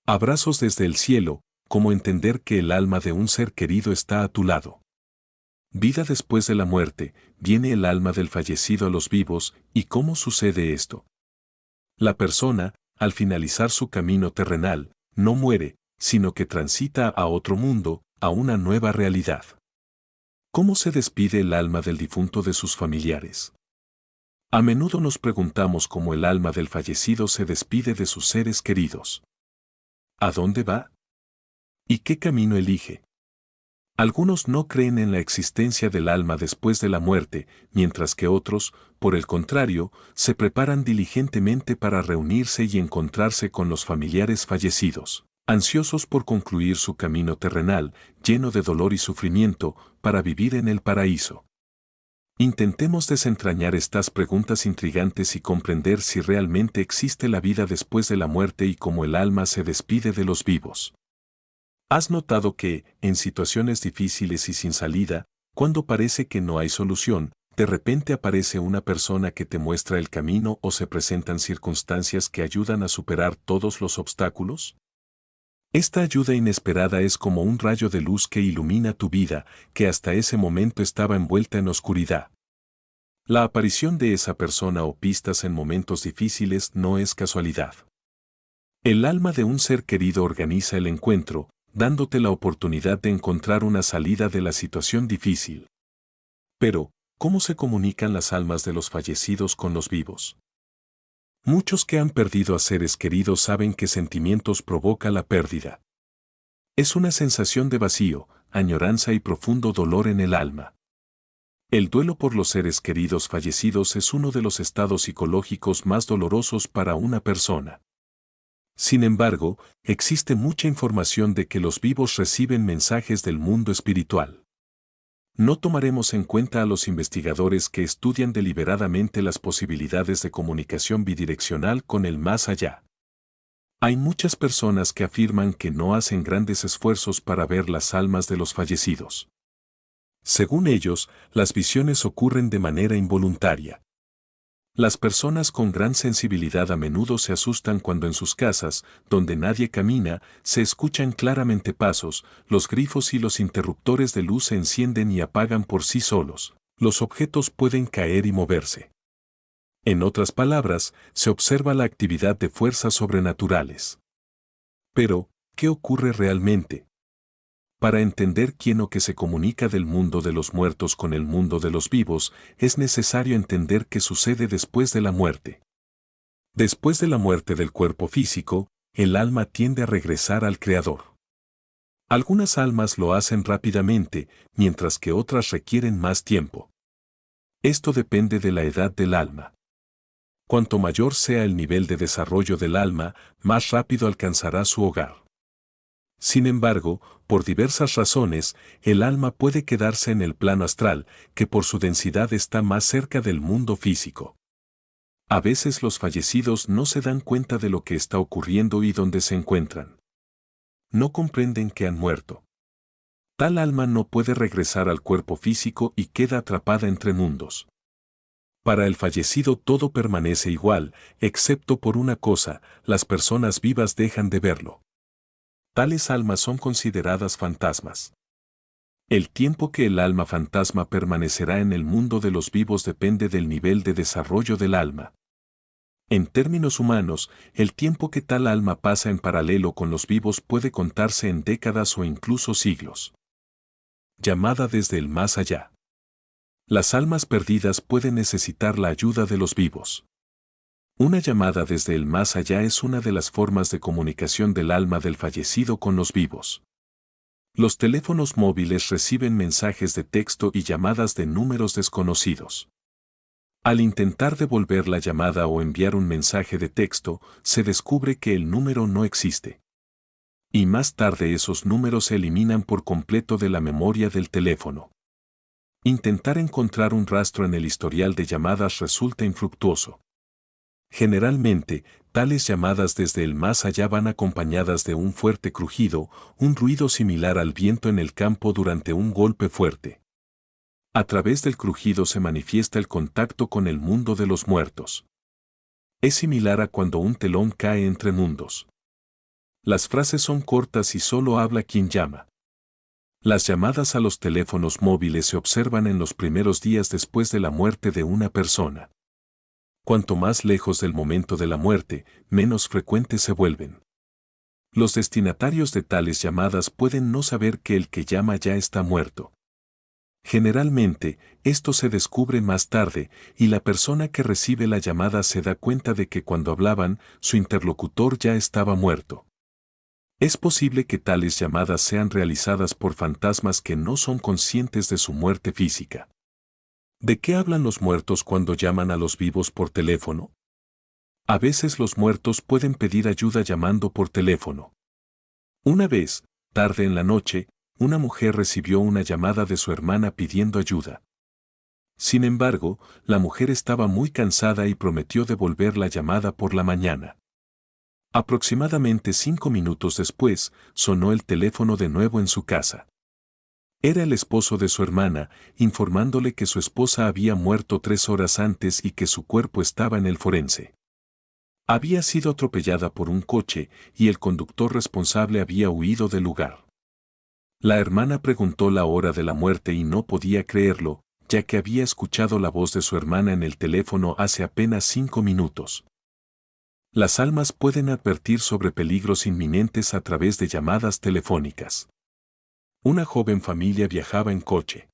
Abrazos desde el cielo, como entender que el alma de un ser querido está a tu lado. Vida después de la muerte, viene el alma del fallecido a los vivos, ¿y cómo sucede esto? La persona, al finalizar su camino terrenal, no muere, sino que transita a otro mundo, a una nueva realidad. ¿Cómo se despide el alma del difunto de sus familiares? A menudo nos preguntamos cómo el alma del fallecido se despide de sus seres queridos. ¿A dónde va? ¿Y qué camino elige? Algunos no creen en la existencia del alma después de la muerte, mientras que otros, por el contrario, se preparan diligentemente para reunirse y encontrarse con los familiares fallecidos, ansiosos por concluir su camino terrenal, lleno de dolor y sufrimiento, para vivir en el paraíso. Intentemos desentrañar estas preguntas intrigantes y comprender si realmente existe la vida después de la muerte y cómo el alma se despide de los vivos. ¿Has notado que, en situaciones difíciles y sin salida, cuando parece que no hay solución, de repente aparece una persona que te muestra el camino o se presentan circunstancias que ayudan a superar todos los obstáculos? Esta ayuda inesperada es como un rayo de luz que ilumina tu vida, que hasta ese momento estaba envuelta en oscuridad. La aparición de esa persona o pistas en momentos difíciles no es casualidad. El alma de un ser querido organiza el encuentro, dándote la oportunidad de encontrar una salida de la situación difícil. Pero, ¿cómo se comunican las almas de los fallecidos con los vivos? Muchos que han perdido a seres queridos saben qué sentimientos provoca la pérdida. Es una sensación de vacío, añoranza y profundo dolor en el alma. El duelo por los seres queridos fallecidos es uno de los estados psicológicos más dolorosos para una persona. Sin embargo, existe mucha información de que los vivos reciben mensajes del mundo espiritual. No tomaremos en cuenta a los investigadores que estudian deliberadamente las posibilidades de comunicación bidireccional con el más allá. Hay muchas personas que afirman que no hacen grandes esfuerzos para ver las almas de los fallecidos. Según ellos, las visiones ocurren de manera involuntaria. Las personas con gran sensibilidad a menudo se asustan cuando en sus casas, donde nadie camina, se escuchan claramente pasos, los grifos y los interruptores de luz se encienden y apagan por sí solos, los objetos pueden caer y moverse. En otras palabras, se observa la actividad de fuerzas sobrenaturales. Pero, ¿qué ocurre realmente? Para entender quién o qué se comunica del mundo de los muertos con el mundo de los vivos, es necesario entender qué sucede después de la muerte. Después de la muerte del cuerpo físico, el alma tiende a regresar al Creador. Algunas almas lo hacen rápidamente, mientras que otras requieren más tiempo. Esto depende de la edad del alma. Cuanto mayor sea el nivel de desarrollo del alma, más rápido alcanzará su hogar. Sin embargo, por diversas razones, el alma puede quedarse en el plano astral, que por su densidad está más cerca del mundo físico. A veces los fallecidos no se dan cuenta de lo que está ocurriendo y dónde se encuentran. No comprenden que han muerto. Tal alma no puede regresar al cuerpo físico y queda atrapada entre mundos. Para el fallecido todo permanece igual, excepto por una cosa, las personas vivas dejan de verlo. Tales almas son consideradas fantasmas. El tiempo que el alma fantasma permanecerá en el mundo de los vivos depende del nivel de desarrollo del alma. En términos humanos, el tiempo que tal alma pasa en paralelo con los vivos puede contarse en décadas o incluso siglos. Llamada desde el más allá. Las almas perdidas pueden necesitar la ayuda de los vivos. Una llamada desde el más allá es una de las formas de comunicación del alma del fallecido con los vivos. Los teléfonos móviles reciben mensajes de texto y llamadas de números desconocidos. Al intentar devolver la llamada o enviar un mensaje de texto, se descubre que el número no existe. Y más tarde esos números se eliminan por completo de la memoria del teléfono. Intentar encontrar un rastro en el historial de llamadas resulta infructuoso. Generalmente, tales llamadas desde el más allá van acompañadas de un fuerte crujido, un ruido similar al viento en el campo durante un golpe fuerte. A través del crujido se manifiesta el contacto con el mundo de los muertos. Es similar a cuando un telón cae entre mundos. Las frases son cortas y solo habla quien llama. Las llamadas a los teléfonos móviles se observan en los primeros días después de la muerte de una persona. Cuanto más lejos del momento de la muerte, menos frecuentes se vuelven. Los destinatarios de tales llamadas pueden no saber que el que llama ya está muerto. Generalmente, esto se descubre más tarde, y la persona que recibe la llamada se da cuenta de que cuando hablaban, su interlocutor ya estaba muerto. Es posible que tales llamadas sean realizadas por fantasmas que no son conscientes de su muerte física. ¿De qué hablan los muertos cuando llaman a los vivos por teléfono? A veces los muertos pueden pedir ayuda llamando por teléfono. Una vez, tarde en la noche, una mujer recibió una llamada de su hermana pidiendo ayuda. Sin embargo, la mujer estaba muy cansada y prometió devolver la llamada por la mañana. Aproximadamente 5 minutos después, sonó el teléfono de nuevo en su casa. Era el esposo de su hermana, informándole que su esposa había muerto 3 horas antes y que su cuerpo estaba en el forense. Había sido atropellada por un coche y el conductor responsable había huido del lugar. La hermana preguntó la hora de la muerte y no podía creerlo, ya que había escuchado la voz de su hermana en el teléfono hace apenas 5 minutos. Las almas pueden advertir sobre peligros inminentes a través de llamadas telefónicas. Una joven familia viajaba en coche.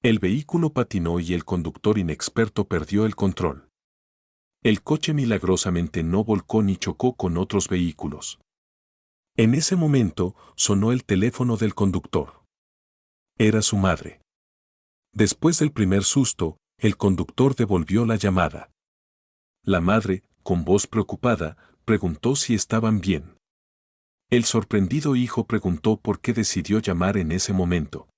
El vehículo patinó y el conductor inexperto perdió el control. El coche milagrosamente no volcó ni chocó con otros vehículos. En ese momento, sonó el teléfono del conductor. Era su madre. Después del primer susto, el conductor devolvió la llamada. La madre, con voz preocupada, preguntó si estaban bien. El sorprendido hijo preguntó por qué decidió llamar en ese momento.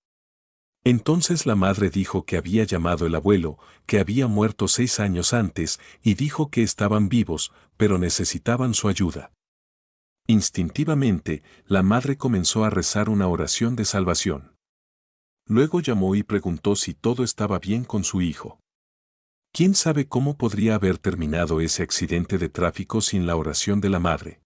Entonces la madre dijo que había llamado el abuelo, que había muerto 6 años antes, y dijo que estaban vivos, pero necesitaban su ayuda. Instintivamente, la madre comenzó a rezar una oración de salvación. Luego llamó y preguntó si todo estaba bien con su hijo. ¿Quién sabe cómo podría haber terminado ese accidente de tráfico sin la oración de la madre?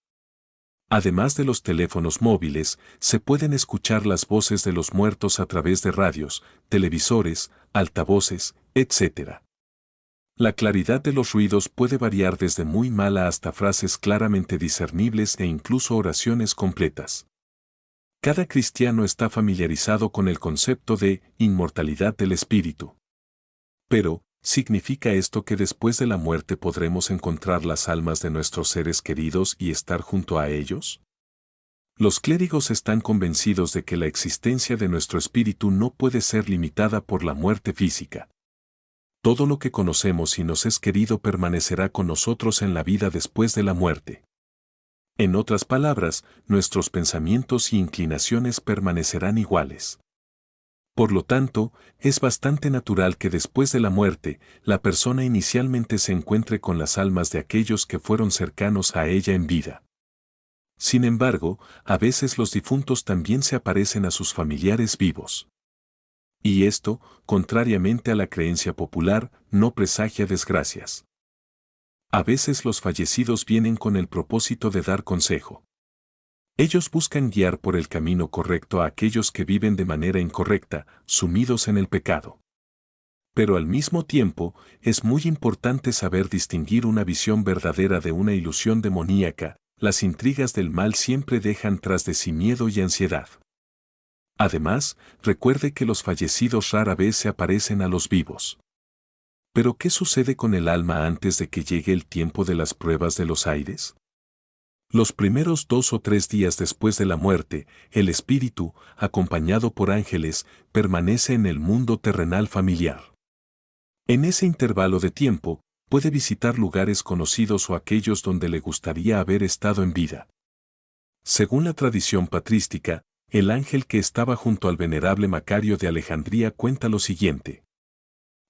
Además de los teléfonos móviles, se pueden escuchar las voces de los muertos a través de radios, televisores, altavoces, etc. La claridad de los ruidos puede variar desde muy mala hasta frases claramente discernibles e incluso oraciones completas. Cada cristiano está familiarizado con el concepto de inmortalidad del espíritu. Pero, ¿significa esto que después de la muerte podremos encontrar las almas de nuestros seres queridos y estar junto a ellos? Los clérigos están convencidos de que la existencia de nuestro espíritu no puede ser limitada por la muerte física. Todo lo que conocemos y nos es querido permanecerá con nosotros en la vida después de la muerte. En otras palabras, nuestros pensamientos y inclinaciones permanecerán iguales. Por lo tanto, es bastante natural que después de la muerte, la persona inicialmente se encuentre con las almas de aquellos que fueron cercanos a ella en vida. Sin embargo, a veces los difuntos también se aparecen a sus familiares vivos. Y esto, contrariamente a la creencia popular, no presagia desgracias. A veces los fallecidos vienen con el propósito de dar consejo. Ellos buscan guiar por el camino correcto a aquellos que viven de manera incorrecta, sumidos en el pecado. Pero al mismo tiempo, es muy importante saber distinguir una visión verdadera de una ilusión demoníaca. Las intrigas del mal siempre dejan tras de sí miedo y ansiedad. Además, recuerde que los fallecidos rara vez se aparecen a los vivos. ¿Pero qué sucede con el alma antes de que llegue el tiempo de las pruebas de los aires? Los primeros 2 o 3 días después de la muerte, el espíritu, acompañado por ángeles, permanece en el mundo terrenal familiar. En ese intervalo de tiempo, puede visitar lugares conocidos o aquellos donde le gustaría haber estado en vida. Según la tradición patrística, el ángel que estaba junto al venerable Macario de Alejandría cuenta lo siguiente.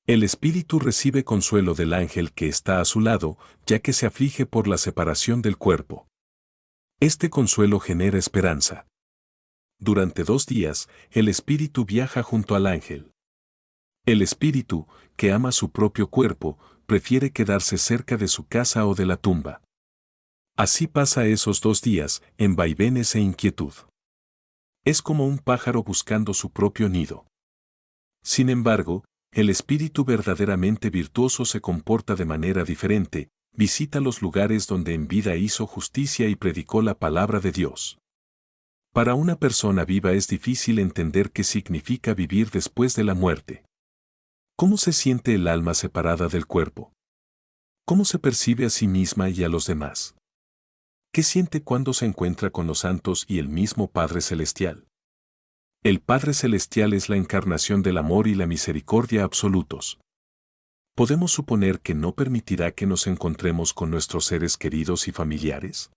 El espíritu recibe consuelo del ángel que está a su lado, ya que se aflige por la separación del cuerpo. Este consuelo genera esperanza. Durante 2 días, el espíritu viaja junto al ángel. El espíritu, que ama su propio cuerpo, prefiere quedarse cerca de su casa o de la tumba. Así pasa esos 2 días, en vaivenes e inquietud. Es como un pájaro buscando su propio nido. Sin embargo, el espíritu verdaderamente virtuoso se comporta de manera diferente, visita los lugares donde en vida hizo justicia y predicó la palabra de Dios. Para una persona viva es difícil entender qué significa vivir después de la muerte. ¿Cómo se siente el alma separada del cuerpo? ¿Cómo se percibe a sí misma y a los demás? ¿Qué siente cuando se encuentra con los santos y el mismo Padre Celestial? El Padre Celestial es la encarnación del amor y la misericordia absolutos. ¿Podemos suponer que no permitirá que nos encontremos con nuestros seres queridos y familiares?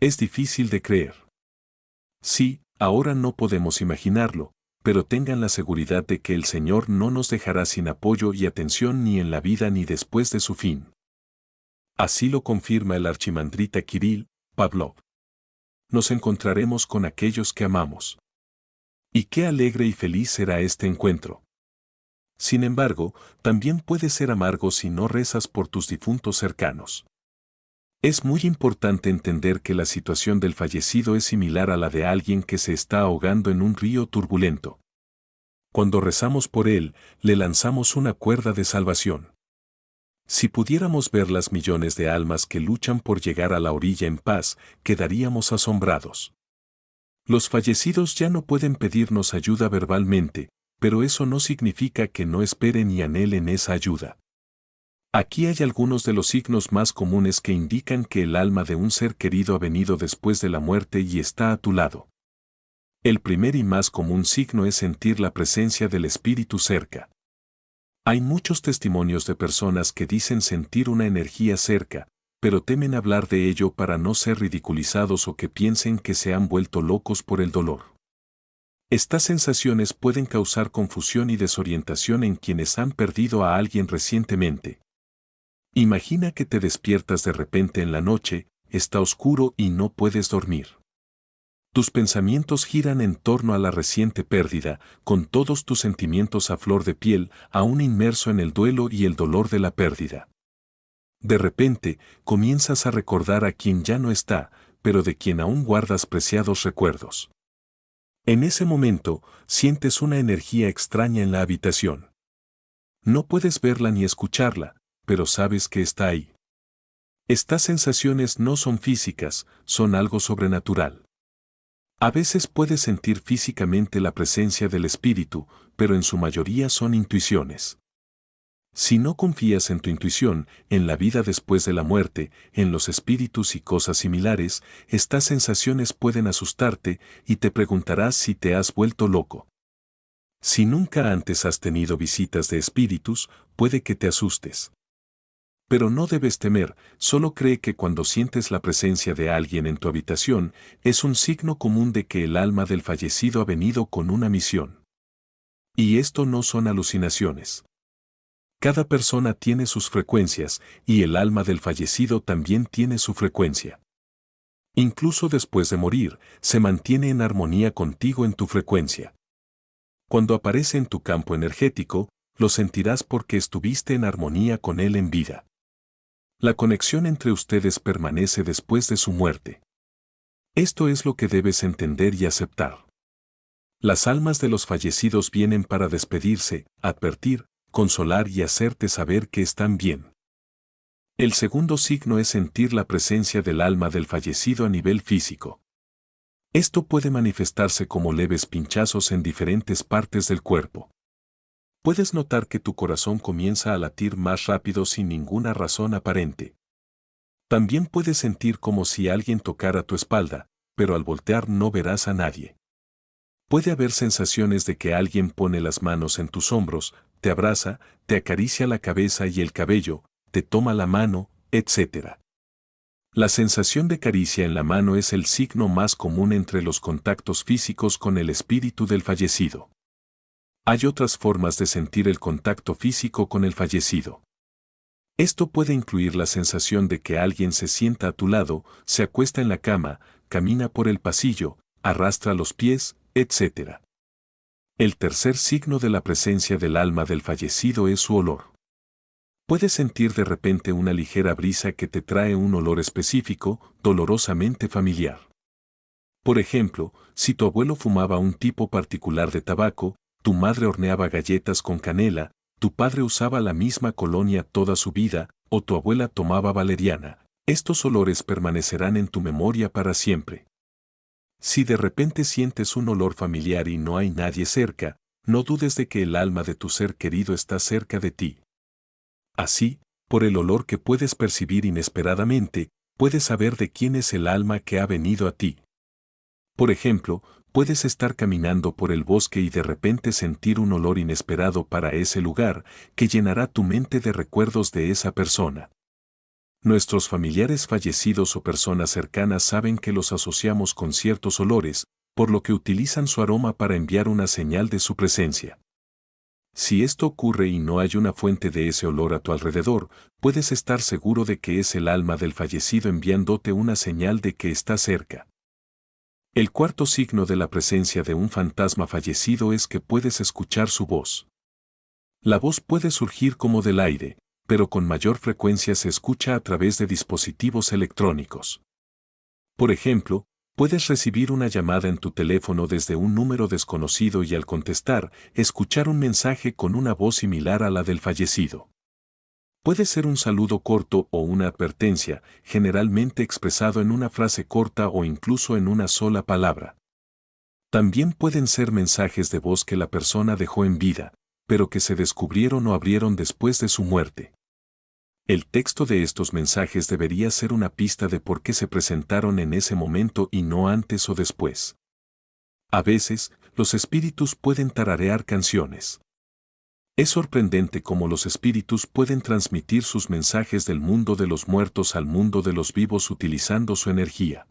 Es difícil de creer. Sí, ahora no podemos imaginarlo, pero tengan la seguridad de que el Señor no nos dejará sin apoyo y atención ni en la vida ni después de su fin. Así lo confirma el archimandrita Kirill Pavlov. Nos encontraremos con aquellos que amamos. Y qué alegre y feliz será este encuentro. Sin embargo, también puede ser amargo si no rezas por tus difuntos cercanos. Es muy importante entender que la situación del fallecido es similar a la de alguien que se está ahogando en un río turbulento. Cuando rezamos por él, le lanzamos una cuerda de salvación. Si pudiéramos ver las millones de almas que luchan por llegar a la orilla en paz, quedaríamos asombrados. Los fallecidos ya no pueden pedirnos ayuda verbalmente, pero eso no significa que no esperen y anhelen esa ayuda. Aquí hay algunos de los signos más comunes que indican que el alma de un ser querido ha venido después de la muerte y está a tu lado. El primer y más común signo es sentir la presencia del espíritu cerca. Hay muchos testimonios de personas que dicen sentir una energía cerca, pero temen hablar de ello para no ser ridiculizados o que piensen que se han vuelto locos por el dolor. Estas sensaciones pueden causar confusión y desorientación en quienes han perdido a alguien recientemente. Imagina que te despiertas de repente en la noche, está oscuro y no puedes dormir. Tus pensamientos giran en torno a la reciente pérdida, con todos tus sentimientos a flor de piel, aún inmerso en el duelo y el dolor de la pérdida. De repente, comienzas a recordar a quien ya no está, pero de quien aún guardas preciados recuerdos. En ese momento, sientes una energía extraña en la habitación. No puedes verla ni escucharla, pero sabes que está ahí. Estas sensaciones no son físicas, son algo sobrenatural. A veces puedes sentir físicamente la presencia del espíritu, pero en su mayoría son intuiciones. Si no confías en tu intuición, en la vida después de la muerte, en los espíritus y cosas similares, estas sensaciones pueden asustarte y te preguntarás si te has vuelto loco. Si nunca antes has tenido visitas de espíritus, puede que te asustes. Pero no debes temer, solo cree que cuando sientes la presencia de alguien en tu habitación, es un signo común de que el alma del fallecido ha venido con una misión. Y esto no son alucinaciones. Cada persona tiene sus frecuencias, y el alma del fallecido también tiene su frecuencia. Incluso después de morir, se mantiene en armonía contigo en tu frecuencia. Cuando aparece en tu campo energético, lo sentirás porque estuviste en armonía con él en vida. La conexión entre ustedes permanece después de su muerte. Esto es lo que debes entender y aceptar. Las almas de los fallecidos vienen para despedirse, advertir, consolar y hacerte saber que están bien. El segundo signo es sentir la presencia del alma del fallecido a nivel físico. Esto puede manifestarse como leves pinchazos en diferentes partes del cuerpo. Puedes notar que tu corazón comienza a latir más rápido sin ninguna razón aparente. También puedes sentir como si alguien tocara tu espalda, pero al voltear no verás a nadie. Puede haber sensaciones de que alguien pone las manos en tus hombros, te abraza, te acaricia la cabeza y el cabello, te toma la mano, etc. La sensación de caricia en la mano es el signo más común entre los contactos físicos con el espíritu del fallecido. Hay otras formas de sentir el contacto físico con el fallecido. Esto puede incluir la sensación de que alguien se sienta a tu lado, se acuesta en la cama, camina por el pasillo, arrastra los pies, etc. El tercer signo de la presencia del alma del fallecido es su olor. Puedes sentir de repente una ligera brisa que te trae un olor específico, dolorosamente familiar. Por ejemplo, si tu abuelo fumaba un tipo particular de tabaco, tu madre horneaba galletas con canela, tu padre usaba la misma colonia toda su vida, o tu abuela tomaba valeriana, estos olores permanecerán en tu memoria para siempre. Si de repente sientes un olor familiar y no hay nadie cerca, no dudes de que el alma de tu ser querido está cerca de ti. Así, por el olor que puedes percibir inesperadamente, puedes saber de quién es el alma que ha venido a ti. Por ejemplo, puedes estar caminando por el bosque y de repente sentir un olor inesperado para ese lugar, que llenará tu mente de recuerdos de esa persona. Nuestros familiares fallecidos o personas cercanas saben que los asociamos con ciertos olores, por lo que utilizan su aroma para enviar una señal de su presencia. Si esto ocurre y no hay una fuente de ese olor a tu alrededor, puedes estar seguro de que es el alma del fallecido enviándote una señal de que está cerca. El cuarto signo de la presencia de un fantasma fallecido es que puedes escuchar su voz. La voz puede surgir como del aire, pero con mayor frecuencia se escucha a través de dispositivos electrónicos. Por ejemplo, puedes recibir una llamada en tu teléfono desde un número desconocido y al contestar, escuchar un mensaje con una voz similar a la del fallecido. Puede ser un saludo corto o una advertencia, generalmente expresado en una frase corta o incluso en una sola palabra. También pueden ser mensajes de voz que la persona dejó en vida, pero que se descubrieron o abrieron después de su muerte. El texto de estos mensajes debería ser una pista de por qué se presentaron en ese momento y no antes o después. A veces, los espíritus pueden tararear canciones. Es sorprendente cómo los espíritus pueden transmitir sus mensajes del mundo de los muertos al mundo de los vivos utilizando su energía.